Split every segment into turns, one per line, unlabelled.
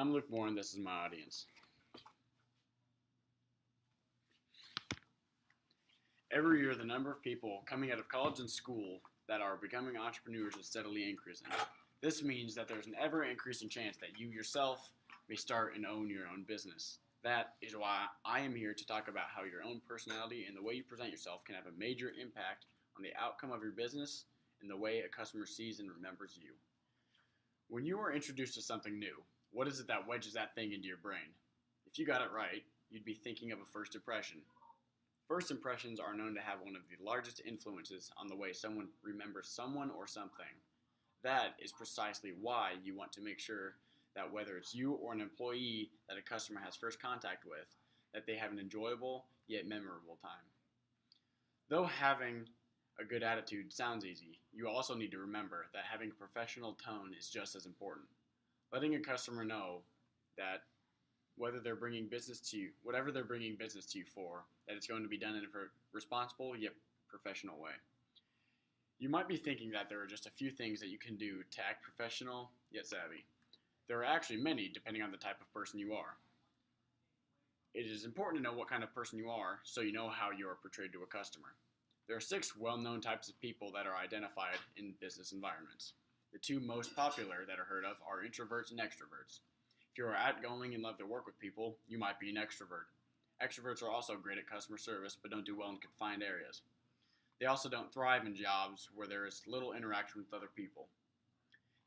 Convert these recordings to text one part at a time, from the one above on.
I'm Luke Warren, this is my audience. Every year, the number of people coming out of college and school that are becoming entrepreneurs is steadily increasing. This means that there's an ever increasing chance that you yourself may start and own your own business. That is why I am here to talk about how your own personality and the way you present yourself can have a major impact on the outcome of your business and the way a customer sees and remembers you. When you are introduced to something new, what is it that wedges that thing into your brain? If you got it right, you'd be thinking of a first impression. First impressions are known to have one of the largest influences on the way someone remembers someone or something. That is precisely why you want to make sure that whether it's you or an employee that a customer has first contact with, that they have an enjoyable yet memorable time. Though having a good attitude sounds easy, you also need to remember that having a professional tone is just as important. Letting a customer know that whatever they're bringing business to you for, that it's going to be done in a responsible yet professional way. You might be thinking that there are just a few things that you can do to act professional yet savvy. There are actually many, depending on the type of person you are. It is important to know what kind of person you are so you know how you are portrayed to a customer. There are 6 well-known types of people that are identified in business environments. The 2 most popular that are heard of are introverts and extroverts. If you are outgoing and love to work with people, you might be an extrovert. Extroverts are also great at customer service, but don't do well in confined areas. They also don't thrive in jobs where there is little interaction with other people.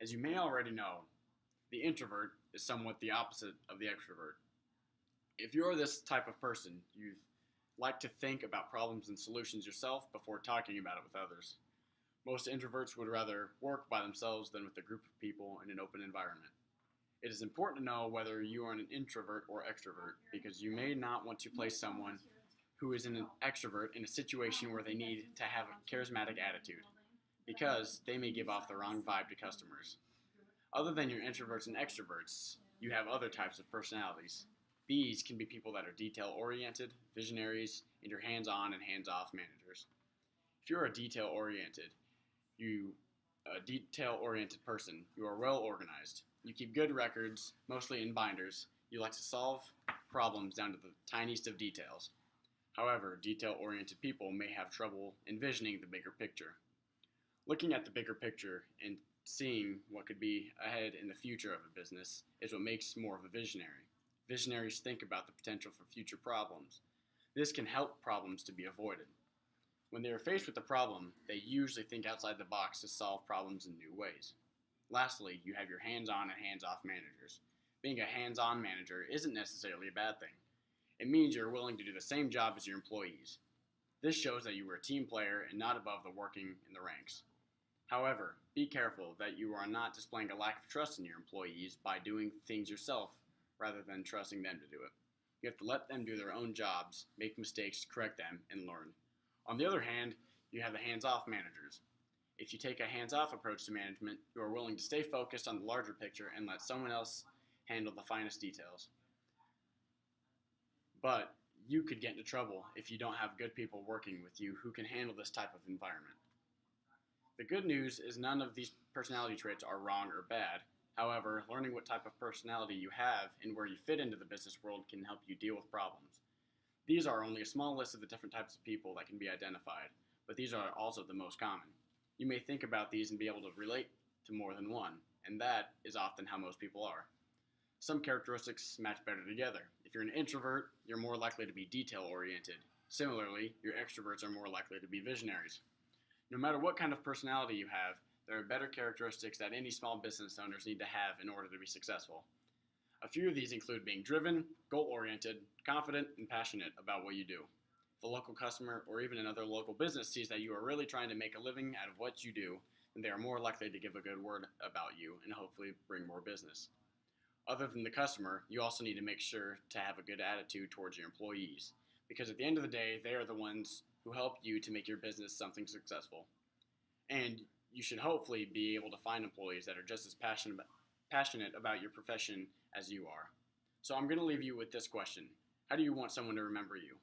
As you may already know, the introvert is somewhat the opposite of the extrovert. If you are this type of person, you like to think about problems and solutions yourself before talking about it with others. Most introverts would rather work by themselves than with a group of people in an open environment. It is important to know whether you are an introvert or extrovert because you may not want to place someone who is an extrovert in a situation where they need to have a charismatic attitude because they may give off the wrong vibe to customers. Other than your introverts and extroverts, you have other types of personalities. These can be people that are detail-oriented, visionaries, and your hands-on and hands-off managers. If you're a detail-oriented person, you are well organized. You keep good records, mostly in binders. You like to solve problems down to the tiniest of details. However, detail-oriented people may have trouble envisioning the bigger picture. Looking at the bigger picture and seeing what could be ahead in the future of a business is what makes more of a visionary. Visionaries think about the potential for future problems. This can help problems to be avoided. When they are faced with a problem, they usually think outside the box to solve problems in new ways. Lastly, you have your hands-on and hands-off managers. Being a hands-on manager isn't necessarily a bad thing. It means you're willing to do the same job as your employees. This shows that you are a team player and not above the working in the ranks. However, be careful that you are not displaying a lack of trust in your employees by doing things yourself rather than trusting them to do it. You have to let them do their own jobs, make mistakes, correct them, and learn. On the other hand, you have the hands-off managers. If you take a hands-off approach to management, you are willing to stay focused on the larger picture and let someone else handle the finest details. But you could get into trouble if you don't have good people working with you who can handle this type of environment. The good news is none of these personality traits are wrong or bad. However, learning what type of personality you have and where you fit into the business world can help you deal with problems. These are only a small list of the different types of people that can be identified, but these are also the most common. You may think about these and be able to relate to more than one, and that is often how most people are. Some characteristics match better together. If you're an introvert, you're more likely to be detail-oriented. Similarly, your extroverts are more likely to be visionaries. No matter what kind of personality you have, there are better characteristics that any small business owners need to have in order to be successful. A few of these include being driven, goal-oriented, confident, and passionate about what you do. If a local customer or even another local business sees that you are really trying to make a living out of what you do, then they are more likely to give a good word about you and hopefully bring more business. Other than the customer, you also need to make sure to have a good attitude towards your employees, because at the end of the day, they are the ones who help you to make your business something successful. And you should hopefully be able to find employees that are just as passionate about your profession as you are. So I'm going to leave you with this question. How do you want someone to remember you?